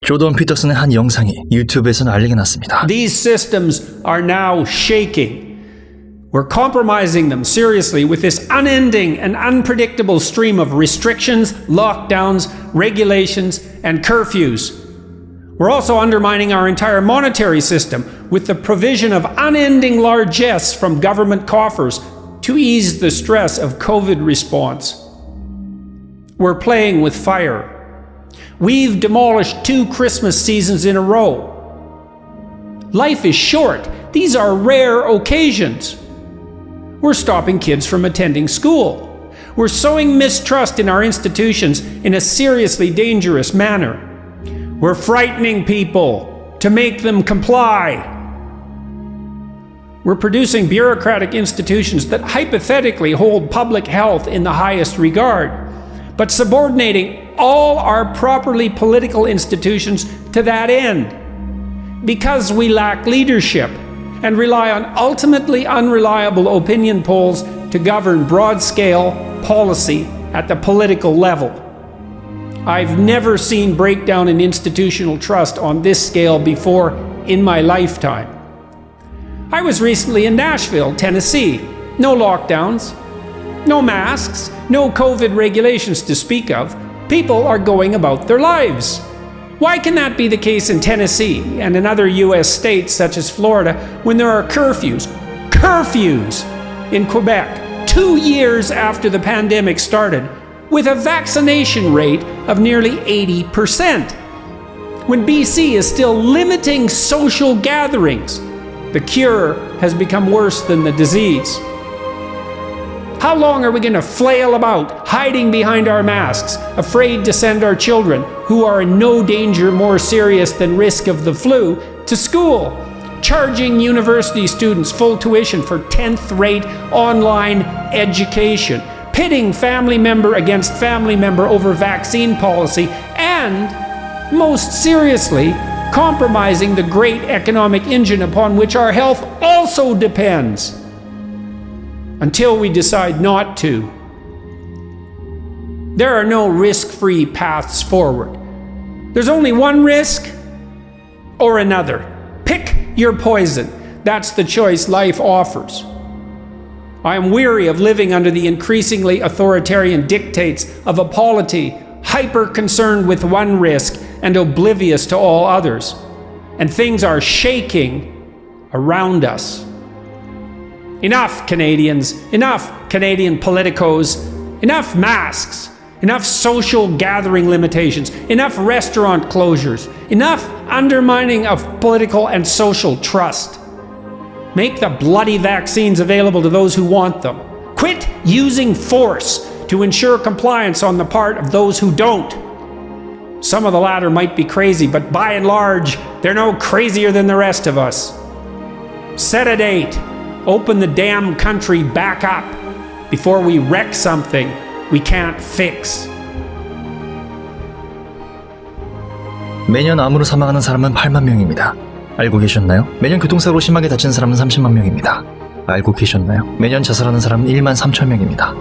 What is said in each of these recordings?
조던 피터슨의 한 영상이 유튜브에서 난리가 났습니다. These systems are now shaking. We're compromising them seriously with this unending and unpredictable stream of restrictions, lockdowns, regulations, and curfews. We're also undermining our entire monetary system with the provision of unending largesse from government coffers to ease the stress of COVID response. We're playing with fire. We've demolished 2 Christmas seasons in a row. Life is short. These are rare occasions. We're stopping kids from attending school. We're sowing mistrust in our institutions in a seriously dangerous manner. We're frightening people to make them comply. We're producing bureaucratic institutions that hypothetically hold public health in the highest regard, but subordinating all our properly political institutions to that end. Because we lack leadership and rely on ultimately unreliable opinion polls to govern broad-scale policy at the political level. I've never seen breakdown in institutional trust on this scale before in my lifetime. I was recently in Nashville, Tennessee. No lockdowns, no masks, no COVID regulations to speak of. People are going about their lives. Why can that be the case in Tennessee and in other U.S. states such as Florida when there are curfews in Quebec 2 years after the pandemic started with a vaccination rate of nearly 80%? When BC is still limiting social gatherings, the cure has become worse than the disease. How long are we going to flail about, hiding behind our masks, afraid to send our children, who are in no danger more serious than risk of the flu, to school, charging university students full tuition for 10th-rate online education, pitting family member against family member over vaccine policy, and, most seriously, compromising the great economic engine upon which our health also depends? Until we decide not to. There are no risk-free paths forward. There's only one risk or another. Pick your poison. That's the choice life offers. I am weary of living under the increasingly authoritarian dictates of a polity hyper-concerned with one risk and oblivious to all others. And things are shaking around us. Enough, Canadians. Enough, Canadian politicos. Enough masks. Enough social gathering limitations. Enough restaurant closures. Enough undermining of political and social trust. Make the bloody vaccines available to those who want them. Quit using force to ensure compliance on the part of those who don't. Some of the latter might be crazy, but by and large, they're no crazier than the rest of us. Set a date. Open the damn country back up before we wreck something we can't fix. 매년 암으로 사망하는 사람은 8만 명입니다. 알고 계셨나요? 매년 교통사고로 심하게 다치는 사람은 30만 명입니다. 알고 계셨나요? 매년 자살하는 사람은 1만 3천 명입니다.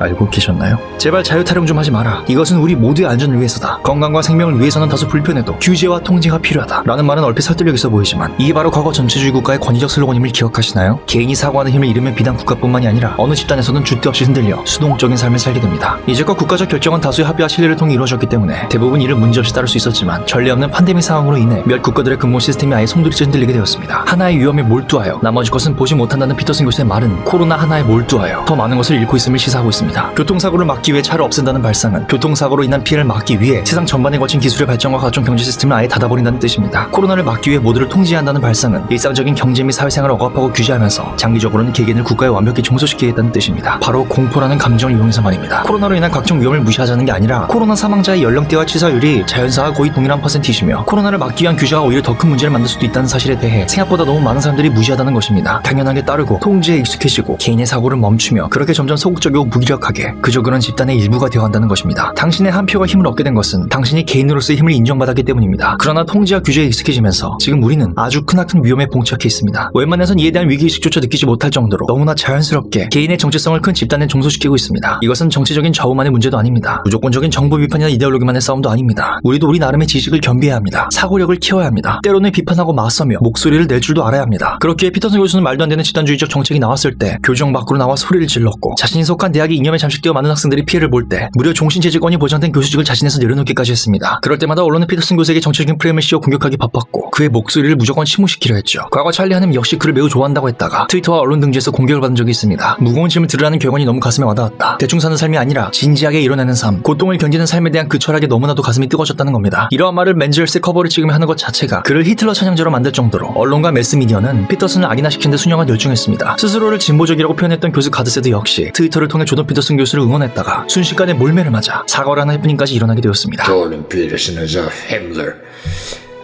알고 계셨나요? 제발 자유타령 좀 하지 마라. 이것은 우리 모두의 안전을 위해서다. 건강과 생명을 위해서는 다소 불편해도 규제와 통제가 필요하다. 라는 말은 얼핏 설득력 있어 보이지만 이게 바로 과거 전체주의 국가의 권위적 슬로건임을 기억하시나요? 개인이 사고하는 힘을 잃으면 비단 국가뿐만이 아니라 어느 집단에서는 줏대 없이 흔들려 수동적인 삶을 살게 됩니다. 이제껏 국가적 결정은 다수의 합의와 신뢰를 통해 이루어졌기 때문에 대부분 이를 문제없이 따를 수 있었지만 전례 없는 팬데믹 상황으로 인해 몇 국가들의 근본 시스템이 아예 송두리째 흔들리게 되었습니다. 하나의 위험에 몰두하여 나머지 것은 보지 못한다는 피터슨 교수의 말은 코로나 하나에 몰두하여 더 많은 것을 잃고 있음을 시사하고 있습니다. 교통사고를 막기 위해 차를 없앤다는 발상은 교통사고로 인한 피해를 막기 위해 세상 전반에 걸친 기술의 발전과 각종 경제 시스템을 아예 닫아버린다는 뜻입니다. 코로나를 막기 위해 모두를 통제한다는 발상은 일상적인 경제 및 사회생활을 억압하고 규제하면서 장기적으로는 개개인을 국가에 완벽히 종소시키겠다는 뜻입니다. 바로 공포라는 감정을 이용해서 말입니다. 코로나로 인한 각종 위험을 무시하자는 게 아니라 코로나 사망자의 연령대와 치사율이 자연사와 거의 동일한 퍼센티지며 코로나를 막기 위한 규제가 오히려 더 큰 문제를 만들 수도 있다는 사실에 대해 생각보다 너무 많은 사람들이 무시하다는 것입니다. 당연하게 따르고 통제에 익숙해지고 개인의 사고를 멈추며 그렇게 점점 소극적이고 무기력한 무기력하게 그저 그런 집단의 일부가 되어간다는 것입니다. 당신의 한 표가 힘을 얻게 된 것은 당신이 개인으로서의 힘을 인정받았기 때문입니다. 그러나 통제와 규제에 익숙해지면서 지금 우리는 아주 크나큰 위험에 봉착해 있습니다. 웬만해선 이에 대한 위기의식조차 느끼지 못할 정도로 너무나 자연스럽게 개인의 정체성을 큰 집단에 종소시키고 있습니다. 이것은 정치적인 좌우만의 문제도 아닙니다. 무조건적인 정보 비판이나 이데올로기만의 싸움도 아닙니다. 우리도 우리 나름의 지식을 겸비해야 합니다. 사고력을 키워야 합니다. 때로는 비판하고 맞서며 목소리를 낼 줄도 알아야 합니다. 그렇기에 피터슨 교수는 말도 안 되는 집단주의적 정책이 나왔을 때 교정 밖으로 나와 소리를 질렀고, 자신이 속한 대학이 이념에 잠식되어 많은 학생들이 피해를 볼 때 무려 종신재직권이 보장된 교수직을 자신에서 내려놓기까지 했습니다. 그럴 때마다 언론은 피터슨 교수에게 정치적인 프레임을 씌워 공격하기 바빴고 그의 목소리를 무조건 침묵시키려 했죠. 과거 찰리 하넴 역시 그를 매우 좋아한다고 했다가 트위터와 언론 등지에서 공격을 받은 적이 있습니다. 무거운 짐을 들으라는 결론이 너무 가슴에 와닿았다. 대충 사는 삶이 아니라 진지하게 이뤄내는 삶, 고통을 견디는 삶에 대한 그 철학에 너무나도 가슴이 뜨거워졌다는 겁니다. 이러한 말을 맨젤스의 커버를 찍으며 하는 것 자체가 그를 히틀러 찬양자로 만들 정도로 언론과 매스미디어는 피터슨을 악인화시키는 데 순영한 열중했습니다. 스스로를 진보적이라고 표현했던 교수 가드세드 역시 트위터를 통해 조던 피터슨 교수를 응원했다가 순식간에 몰매를 맞아 사과를 하는 해프닝까지 일어나게 되었습니다. Jordan Peterson is a Himmler.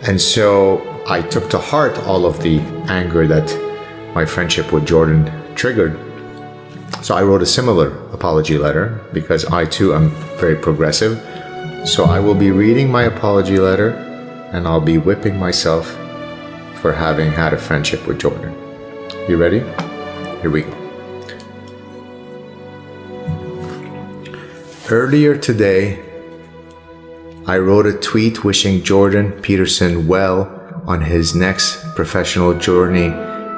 And so I took to heart all of the anger that my friendship with Jordan triggered. So I wrote a similar apology letter because I too am very progressive. So I will be reading my apology letter and I'll be whipping myself for having had a friendship with Jordan. You ready? Here we go. Earlier today, I wrote a tweet wishing Jordan Peterson well on his next professional journey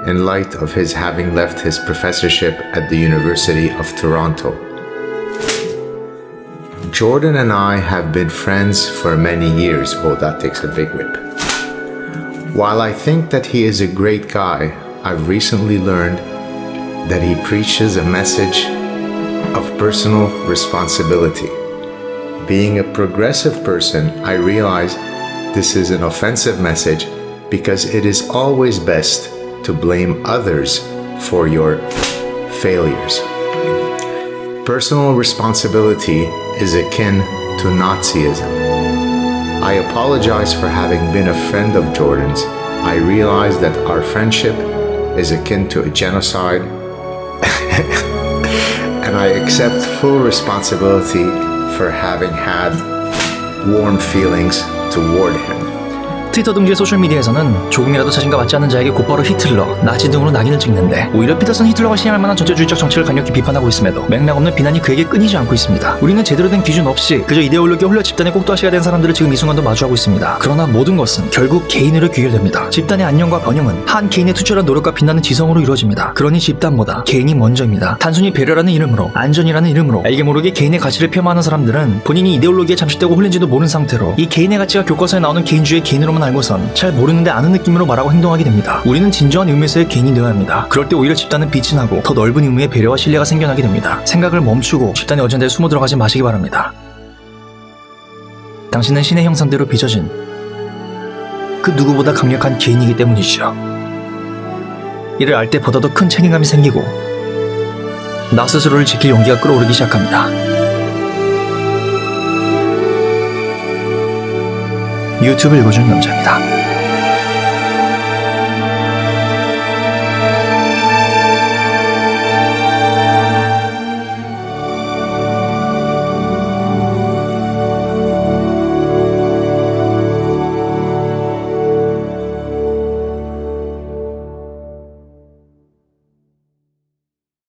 in light of his having left his professorship at the University of Toronto. Jordan and I have been friends for many years. Oh, that takes a big whip. While I think that he is a great guy, I've recently learned that he preaches a message of personal responsibility. Being a progressive person, I realize this is an offensive message because it is always best to blame others for your failures. Personal responsibility is akin to Nazism. I apologize for having been a friend of Jordan's. I realize that our friendship is akin to a genocide and I accept full responsibility for having had warm feelings toward him. 트위터 등지의 소셜미디어에서는 조금이라도 자신과 맞지 않는 자에게 곧바로 히틀러, 나치 등으로 낙인을 찍는데 오히려 피터슨 히틀러가 시행할 만한 전체주의적 정책을 강력히 비판하고 있음에도 맥락 없는 비난이 그에게 끊이지 않고 있습니다. 우리는 제대로 된 기준 없이 그저 이데올로기에 홀려 집단의 꼭두아시가 된 사람들을 지금 이 순간도 마주하고 있습니다. 그러나 모든 것은 결국 개인으로 귀결됩니다. 집단의 안녕과 번영은 한 개인의 투철한 노력과 빛나는 지성으로 이루어집니다. 그러니 집단보다 개인이 먼저입니다. 단순히 배려라는 이름으로, 안전이라는 이름으로 알게 모르게 개인의 가치를 폄하하는 사람들은 본인이 이데올로기에 잠식되고 홀린지도 모르는 상태로 이 개인의 가치가 교과서에 나오는 개인주의의 개인으로만 알고선 잘 모르는데 아는 느낌으로 말하고 행동하게 됩니다. 우리는 진정한 의미에서의 개인이 되어야 합니다. 그럴 때 오히려 집단은 빛이 나고 더 넓은 의미의 배려와 신뢰가 생겨나게 됩니다. 생각을 멈추고 집단의 어젠다에 숨어 들어가지 마시기 바랍니다. 당신은 신의 형상대로 빚어진 그 누구보다 강력한 개인이기 때문이죠. 이를 알 때 보다 더 큰 책임감이 생기고 나 스스로를 지킬 용기가 끓어오르기 시작합니다. 유튜브 읽어주는 남자입니다.